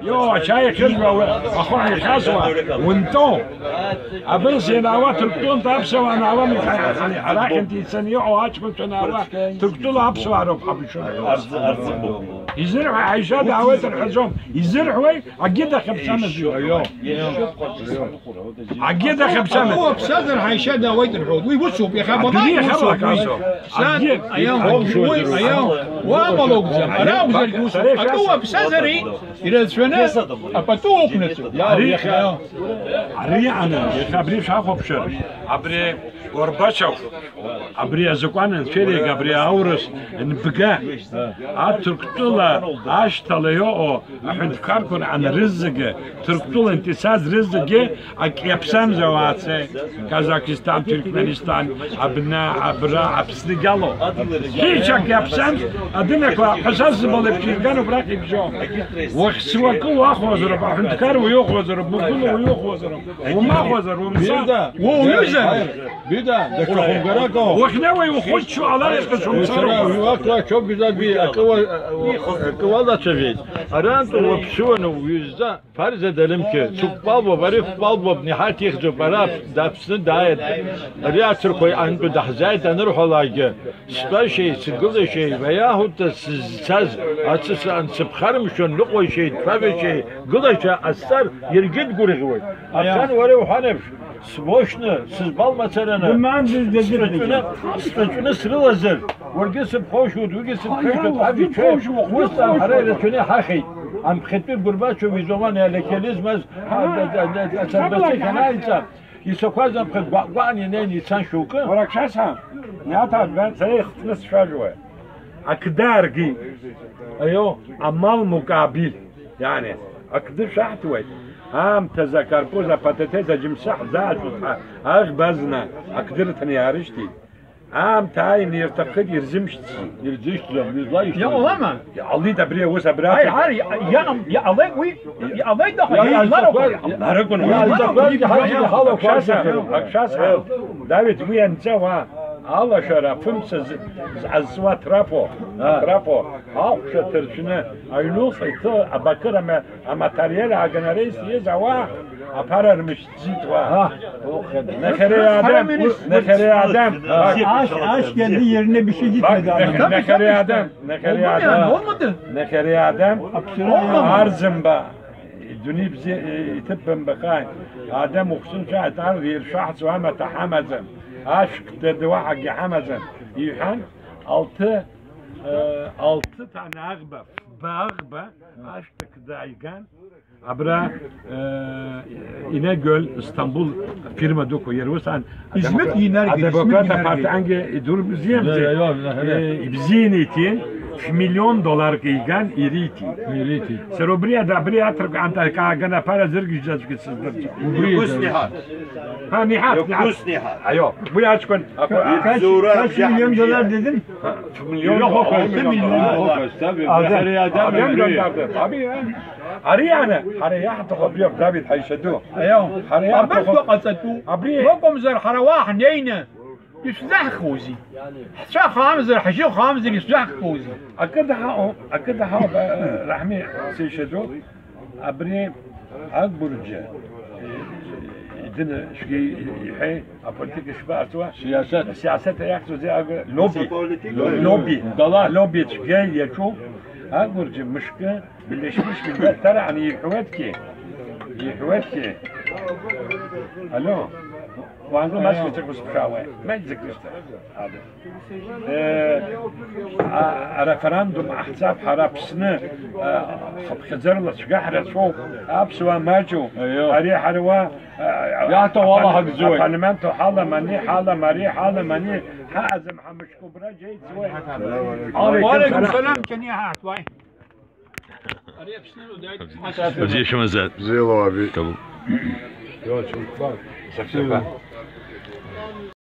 يو شاي خزبة أخواني خزوة وانتو أبرز يناوا تركتون تابسوا أنا عوامي حراك انتي سنيعوا هاتش كنتو ناوا تركتوا أبسوا عرب حبشون يزرعوا عيشة دعوات الحزوم يزرعوا عقيدة خبسامة عقيدة خبسامة هو بسادر عيشة دعوات الحوض ويوسوا بيخبطوا أيام وعملوا جزم أنا أقول يوسف أتوه بسادري إلى سنة أبتوه كنتو عريقة أنا عبري مش عارف بشر عبري ورباشو عبري أزقان فيري عبري أورس نبقى تركتولا عشتليو أحد كاركون عن رزقه تركتولا انتساز رزقه يبسام زواتي كازاكستان تركمانستان عبنا عبرا عبسنجالو كيشك يبسام أدنك حساس بالبشي كانوا براكي بجو وخسوكو وأخوزر أحد كارو ويخوزر بقولوا ويخوزر وما خوزر ومسا ويوزر بيدا ده شوفهم جراكو وخناوي وخدشوا على يسكتوا وقتها çok güzel bir akıva da çevir. Aranto opsiyonu yüzde farz edelim ki çok balbo barif balbo nihayet yıkıcı baraf dapsın dayet. Araya Türkiye anku dahzayet anır olayı. Süper şey, sıkılı şey veyahut da siz açısan sıpkarmışın lukoy şey, tabi şey, gıda şey astar yergit gurgu. Akan var ya hanef. Svoşnu, siz bal maçlarını. Spetüne sırıl hazır. Vurgesim poşut, vurgesim poşut. Abi çöp. Vursan harayla tüne hahi. Am xetmi Gorbaçov vizoman elekelizmez. Serbestlik anaysa. Yisokazam kız bağani ne insan şoku. وراك شاسها نعطى بان سريخ نص فجوة أقدارجي أيوه عمال مقابل يعني أقدر شحتوي هم تذكر بوزا باتتيزا جمسح زاد أغبزنا أقدر تنيارشتي هم تاين يرتقد يرزمشتي يا أولما يا الله تبريه وسا برا هاي هاي يا الله وي يا الله ده لا ركون أكشاسها داويد وين سوا الله شرف فمس عزوا ترافو هاو شترشنا أينوس إتو أبكر أما تريال عجناريس يزوا أبارر مش زيتوا نخري آدم Aş kendi yerine bir şey gitmedi adam. نخري آدم أرزمبا دنيا بزي يتبن بقاي آدم وخصوصا شاهد عرض يرشح سوامة حمزن عشق تدوا حق حمزن يحن altı tane bağba açtık daygan abra İnegöl İstanbul firma doko yervosan İzmit yiner advokata parti ange dur biziyem bizinitin milyon dolar kıygan iriti serobriya da briya Türk anta kagana para zırgıcaz gitsizdir Nihat. Ha nihat ayo bu açkın kaç milyon dolar dedin? milyon yok 6 milyon Tabii. abi ya Ariyana حتى خبريه دافيد حيشدوه ايوه حريات قصتو رقم زر حرواح نينا يسلح خوزي شا خامزر حشي خامزر يسلح خوزي اكد حق رحمي سيشدو ابري اكبرجه دنا شقي يحي ابوليتيك شبارتوا سياسات ياخذوا زي لوبي دولار لوبي شقي يشوف أقولك مشكلة بالليش ترى يعني يحوتك ألو وعنده ما اسمه تركز بشاوي ما يتذكرش هذا رفراندوم أحزاب حراب سنة خزر الله شجحرة شو أبسوا ماجو أريح روا يعطوا والله حق زوج برلمانتو حالة ماني حالة ماني حازم حمش كبرى جيد زوج وعليكم السلام كني هات واي Gdzie się ma za? Zelo abi. Tamam. Yok çok bak.